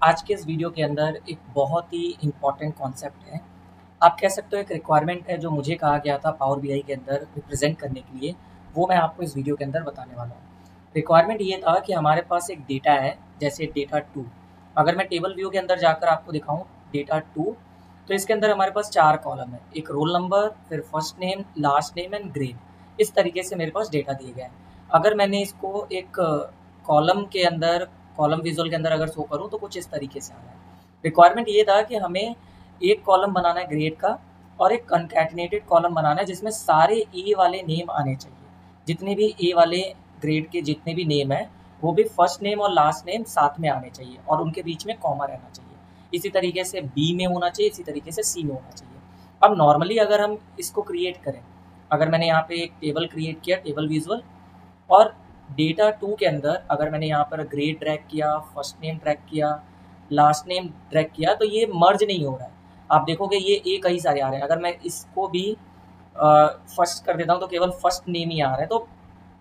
आज के इस वीडियो के अंदर एक बहुत ही इम्पोर्टेंट कॉन्सेप्ट है। आप कह सकते हो एक रिक्वायरमेंट है जो मुझे कहा गया था पावर बीआई के अंदर रिप्रेजेंट करने के लिए, वो मैं आपको इस वीडियो के अंदर बताने वाला हूँ। रिक्वायरमेंट ये था कि हमारे पास एक डेटा है, जैसे डेटा 2। अगर मैं टेबल व्यू के अंदर जाकर आपको दिखाऊँ डेटा 2, तो इसके अंदर हमारे पास 4 कॉलम है, एक रोल नंबर, फिर first name, last name and grade. इस तरीके से मेरे पास डेटा दिए गए हैं। अगर मैंने इसको एक कॉलम के अंदर कॉलम विजुअल के अंदर अगर शो करूँ तो कुछ इस तरीके से आ रहा है। रिक्वायरमेंट ये था कि हमें एक कॉलम बनाना है ग्रेड का और एक कंकैटिनेटेड कॉलम बनाना है जिसमें सारे ए वाले नेम आने चाहिए। जितने भी ए वाले ग्रेड के जितने भी नेम है वो भी फर्स्ट नेम और लास्ट नेम साथ में आने चाहिए और उनके बीच में कॉमा रहना चाहिए। इसी तरीके से बी में होना चाहिए, इसी तरीके से सी में होना चाहिए। अब नॉर्मली अगर हम इसको क्रिएट करें, अगर मैंने यहाँ पे एक टेबल क्रिएट किया, टेबल विजुअल, और डेटा 2 के अंदर अगर मैंने यहाँ पर ग्रेड ड्रैग किया, फर्स्ट नेम ड्रैग किया, लास्ट नेम ड्रैग किया, तो ये मर्ज नहीं हो रहा है। आप देखोगे ये ए कई सारे आ रहे हैं। अगर मैं इसको भी फर्स्ट कर देता हूँ तो केवल फर्स्ट नेम ही आ रहा है, तो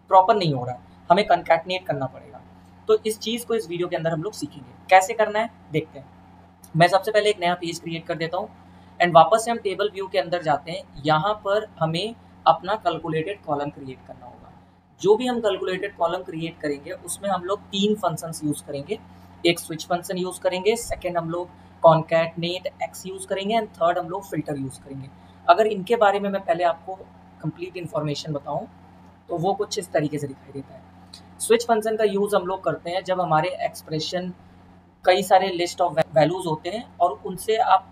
प्रॉपर नहीं हो रहा है। हमें कंकैटिनेट करना पड़ेगा। तो इस चीज़ को इस वीडियो के अंदर हम लोग सीखेंगे कैसे करना है, देखते हैं। मैं सबसे पहले एक नया पेज क्रिएट कर देता हूँ एंड वापस से हम टेबल व्यू के अंदर जाते हैं। यहाँ पर हमें अपना कैलकुलेटेड कॉलम क्रिएट करना होगा। जो भी हम कैलकुलेटेड कॉलम क्रिएट करेंगे उसमें हम लोग 3 फंक्शंस यूज़ करेंगे। एक स्विच फंक्शन यूज़ करेंगे, सेकेंड हम लोग कॉन्कैटनेट एक्स यूज़ करेंगे एंड थर्ड हम लोग फिल्टर यूज़ करेंगे। अगर इनके बारे में मैं पहले आपको कंप्लीट इन्फॉर्मेशन बताऊँ तो वो कुछ इस तरीके से दिखाई देता है। स्विच फंक्शन का यूज़ हम लोग करते हैं जब हमारे एक्सप्रेशन कई सारे लिस्ट ऑफ वैल्यूज़ होते हैं और उनसे आप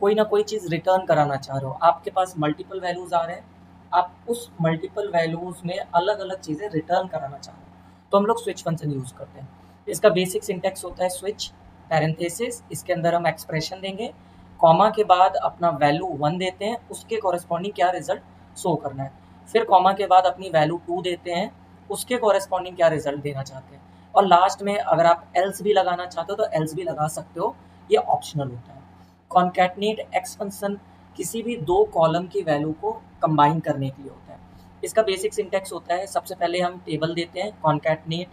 कोई ना कोई चीज़ रिटर्न कराना चाह रहे हो। आपके पास मल्टीपल वैल्यूज़ आ रहे हैं, आप उस मल्टीपल वैल्यूज़ में अलग अलग चीज़ें रिटर्न कराना चाह रहे हो, तो हम लोग स्विच फंक्शन यूज़ करते हैं। इसका बेसिक सिंटैक्स होता है स्विच पैरेंथेसिस, इसके अंदर हम एक्सप्रेशन देंगे, कॉमा के बाद अपना वैल्यू 1 देते हैं, उसके कॉरेस्पॉन्डिंग क्या रिजल्ट शो करना है। फिर कॉमा के बाद अपनी वैल्यू 2 देते हैं, उसके कॉरेस्पॉन्डिंग क्या रिजल्ट देना चाहते हैं। और लास्ट में अगर आप एल्स भी लगाना चाहते हो तो एल्स भी लगा सकते हो, ये ऑप्शनल होता है। कॉन्कैटनेट एक्स फंक्शन किसी भी 2 कॉलम की वैल्यू को कंबाइन करने के लिए होता है। इसका बेसिक सिंटैक्स होता है, सबसे पहले हम टेबल देते हैं, कॉन्कैटनेट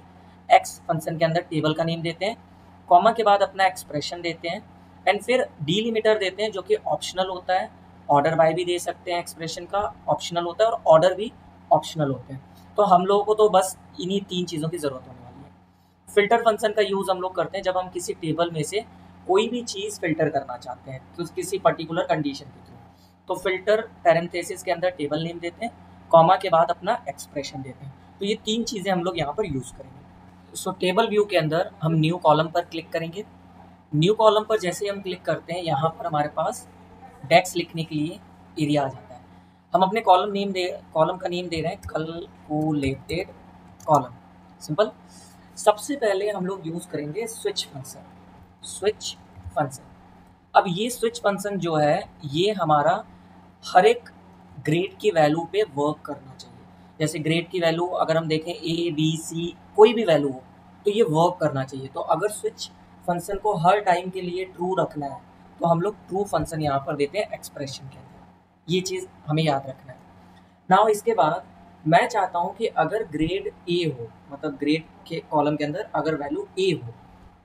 एक्स फंक्शन के अंदर टेबल का नेम देते हैं, कॉमा के बाद अपना एक्सप्रेशन देते हैं एंड फिर डीलिमिटर देते हैं जो कि ऑप्शनल होता है। ऑर्डर बाय भी दे सकते हैं, एक्सप्रेशन का ऑप्शनल होता है और ऑर्डर भी ऑप्शनल होते हैं। तो हम लोगों को तो बस इन्हीं 3 चीज़ों की ज़रूरत होने वाली है। फिल्टर फंक्शन का यूज़ हम लोग करते हैं जब हम किसी टेबल में से कोई भी चीज़ फिल्टर करना चाहते हैं तो किसी पर्टिकुलर कंडीशन के थ्रू। तो फिल्टर पैरेंथेसिस के अंदर टेबल नेम देते हैं, कॉमा के बाद अपना एक्सप्रेशन देते हैं। तो ये 3 चीज़ें हम लोग यहाँ पर यूज़ करेंगे। सो टेबल व्यू के अंदर हम न्यू कॉलम पर क्लिक करेंगे। न्यू कॉलम पर जैसे हम क्लिक करते हैं, यहाँ पर हमारे पास डेक्स लिखने के लिए एरिया आ जाता है। हम अपने कॉलम का नेम दे रहे हैं कैलकुलेटेड कॉलम, सिंपल। सबसे पहले हम लोग यूज़ करेंगे स्विच फंक्शन। स्विच फंक्शन, अब ये स्विच फंक्शन जो है ये हमारा हर एक ग्रेड की वैल्यू पे वर्क करना चाहिए। जैसे ग्रेड की वैल्यू अगर हम देखें ए बी सी कोई भी वैल्यू हो तो ये वर्क करना चाहिए। तो अगर स्विच फंक्शन को हर टाइम के लिए ट्रू रखना है तो हम लोग ट्रू फंक्शन यहाँ पर देते हैं एक्सप्रेशन के अंदर। ये चीज़ हमें याद रखना है। नाउ इसके बाद मैं चाहता हूँ कि अगर ग्रेड ए हो, मतलब ग्रेड के कॉलम के अंदर अगर वैल्यू ए हो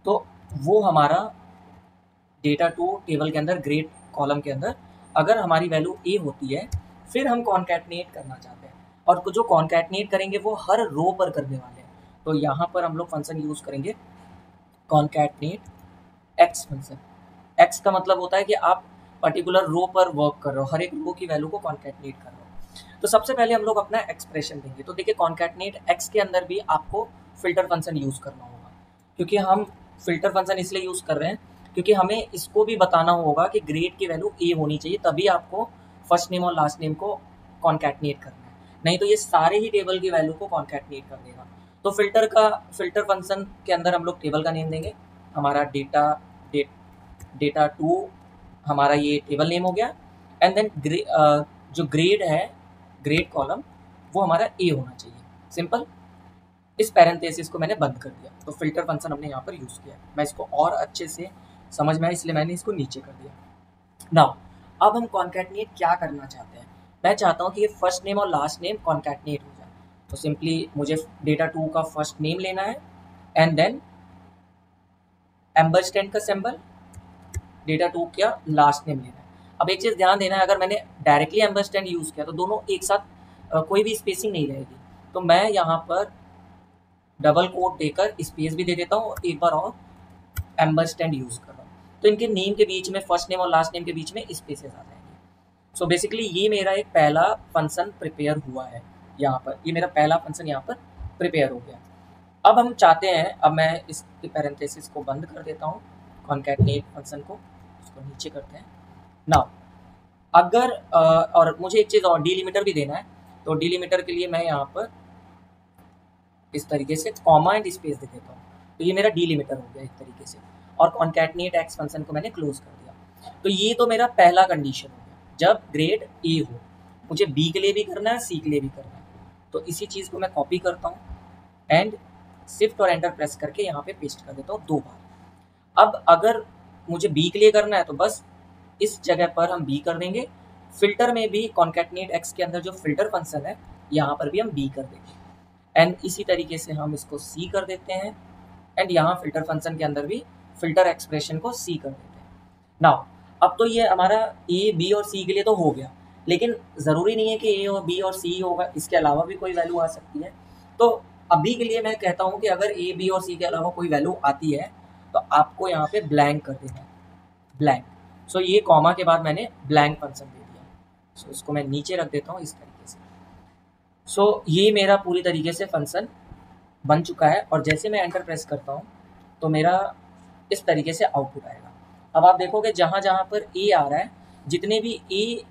तो वो हमारा डेटा 2 टेबल के अंदर ग्रेड कॉलम के अंदर अगर हमारी वैल्यू ए होती है, फिर हम कॉन्कैटनेट करना चाहते हैं और जो कॉन्कैटनेट करेंगे वो हर रो पर करने वाले हैं। तो यहाँ पर हम लोग फंक्शन यूज़ करेंगे कॉन्कैटनेट एक्स फंक्शन। एक्स का मतलब होता है कि आप पर्टिकुलर रो पर वर्क कर रहे हो, हर एक रो की वैल्यू को कॉन्कैटनेट कर रहे हो। तो सबसे पहले हम लोग अपना एक्सप्रेशन देंगे। तो देखिए कॉन्कैटनेट एक्स के अंदर भी आपको फिल्टर फंक्शन यूज़ करना होगा, क्योंकि हम फिल्टर फंक्शन इसलिए यूज़ कर रहे हैं क्योंकि हमें इसको भी बताना होगा कि ग्रेड की वैल्यू ए होनी चाहिए, तभी आपको फर्स्ट नेम और लास्ट नेम को कॉन्कैटनेट करना है। नहीं तो ये सारे ही टेबल की वैल्यू को कॉन्कैटनेट कर देगा। तो फिल्टर फंक्शन के अंदर हम लोग टेबल का नेम देंगे। हमारा डेटा 2 हमारा ये टेबल नेम हो गया एंड देन जो ग्रेड है, ग्रेड कॉलम, वो हमारा ए होना चाहिए, सिंपल। इस पैरेंथेसिस को मैंने बंद कर दिया। तो फिल्टर फंक्शन हमने यहाँ पर यूज़ किया। मैं इसको और अच्छे से समझ में आया इसलिए मैंने इसको नीचे कर दिया। नाउ अब हम कॉन्कैटनेट क्या करना चाहते हैं। मैं चाहता हूँ कि ये फर्स्ट नेम और लास्ट नेम कॉन्कैटनेट हो जाए। तो सिंपली मुझे डेटा 2 का फर्स्ट नेम लेना है एंड देन एम्बर स्टैंड का सिंबल, डेटा 2 क्या लास्ट नेम लेना है। अब एक चीज़ ध्यान देना है, अगर मैंने डायरेक्टली एम्बर स्टैंड यूज़ किया तो दोनों एक साथ कोई भी स्पेसिंग नहीं रहेगी, तो मैं यहाँ पर डबल कोट देकर स्पेस भी दे देता हूँ और एक बार और एम्बर स्टैंड यूज़ कर रहा हूँ, तो इनके नेम के बीच में, फर्स्ट नेम और लास्ट नेम के बीच में स्पेसेस आ जाएंगे। सो बेसिकली ये मेरा एक पहला फंक्शन प्रिपेयर हुआ है यहाँ पर, ये मेरा पहला फंक्शन यहाँ पर प्रिपेयर हो गया। अब हम चाहते हैं, अब मैं इस पैरेंथेसिस को बंद कर देता हूँ, कॉन्कैटनेट फंक्शन को इसको नीचे करते हैं। नाउ अगर और मुझे एक चीज़ और डिलिमिटर भी देना है, तो डिलिमिटर के लिए मैं यहाँ पर इस तरीके से कॉमा एंड स्पेस दे देता हूँ, तो ये मेरा डिलिमिटर हो गया एक तरीके से, और कॉन्कैटनेट एक्स फंक्शन को मैंने क्लोज कर दिया। तो ये तो मेरा पहला कंडीशन हो गया, जब ग्रेड ए हो, मुझे बी के लिए भी करना है, सी के लिए भी करना है। तो इसी चीज़ को मैं कॉपी करता हूँ एंड शिफ्ट और एंटर प्रेस करके यहाँ पे पेस्ट कर देता हूँ 2 बार। अब अगर मुझे बी के लिए करना है तो बस इस जगह पर हम बी कर देंगे, फिल्टर में भी कॉन्कैटनेट एक्स के अंदर जो फिल्टर फंक्शन है यहाँ पर भी हम बी कर देंगे, एंड इसी तरीके से हम इसको सी कर देते हैं, एंड यहाँ फिल्टर फंक्शन के अंदर भी फिल्टर एक्सप्रेशन को सी कर देते हैं। नाउ अब तो ये हमारा ए बी और सी के लिए तो हो गया, लेकिन ज़रूरी नहीं है कि ए और बी और सी होगा, इसके अलावा भी कोई वैल्यू आ सकती है। तो अभी के लिए मैं कहता हूँ कि अगर ए बी और सी के अलावा कोई वैल्यू आती है तो आपको यहाँ पे ब्लैंक कर देना है, ब्लैंक। सो ये कॉमा के बाद मैंने ब्लैंक फंक्शन दे दिया, सो इसको मैं नीचे रख देता हूँ इस तरीके से। सो ये मेरा पूरी तरीके से फंक्शन बन चुका है, और जैसे मैं एंटर प्रेस करता हूँ तो मेरा इस तरीके से आउटपुट आएगा। अब आप देखोगे जहाँ जहाँ पर ए आ रहा है, जितने भी ए,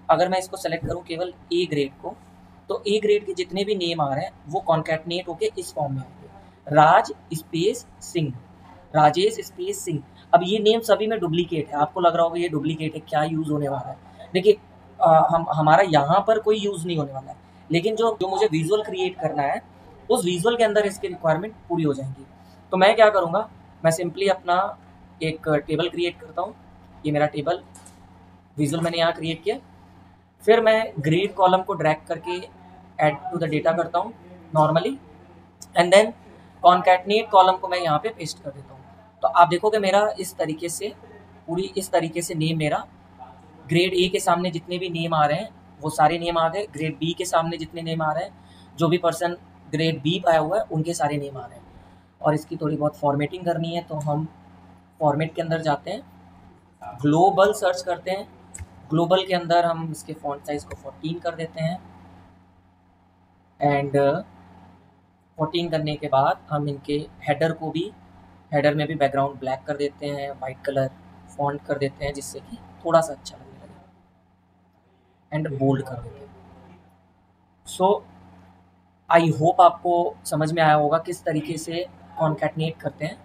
अगर मैं इसको सेलेक्ट करूँ केवल ए ग्रेड को, तो ए ग्रेड के जितने भी नेम आ रहे हैं वो कॉन्कैटनेट होके इस फॉर्म में आएंगे, राज स्पेस सिंह, राजेश स्पेस सिंह। अब ये नेम सभी में डुप्लीकेट है, आपको लग रहा होगा ये डुप्लीकेट है, क्या यूज़ होने वाला है। देखिए हमारा यहाँ पर कोई यूज़ नहीं होने वाला है, लेकिन जो मुझे विजुअल क्रिएट करना है उस विजुअल के अंदर इसकी रिक्वायरमेंट पूरी हो जाएंगी। तो मैं क्या करूँगा, मैं सिंपली अपना एक टेबल क्रिएट करता हूँ, ये मेरा टेबल विजुअल मैंने यहाँ क्रिएट किया। फिर मैं ग्रेड कॉलम को ड्रैग करके ऐड टू द डेटा करता हूँ नॉर्मली, एंड देन कॉन्कैटनेट कॉलम को मैं यहाँ पे पेस्ट कर देता हूँ। तो आप देखोगे मेरा इस तरीके से, पूरी इस तरीके से नेम मेरा, ग्रेड ए के सामने जितने भी नेम आ रहे हैं वो सारे नेम आ गए, ग्रेड बी के सामने जितने नेम आ रहे हैं, जो भी पर्सन ग्रेड बी पाया हुआ है उनके सारे नेम आ रहे हैं। और इसकी थोड़ी बहुत फॉर्मेटिंग करनी है, तो हम फॉर्मेट के अंदर जाते हैं, ग्लोबल सर्च करते हैं, ग्लोबल के अंदर हम इसके फॉन्ट साइज को 14 कर देते हैं, एंड 14 करने के बाद हम इनके हेडर को भी, हेडर में भी बैकग्राउंड ब्लैक कर देते हैं, वाइट कलर फॉन्ट कर देते हैं जिससे कि थोड़ा सा अच्छा लगने लगे, एंड बोल्ड कर देते हैं। सो आई होप आपको समझ में आया होगा किस तरीके से कॉन्कैटनेट करते हैं।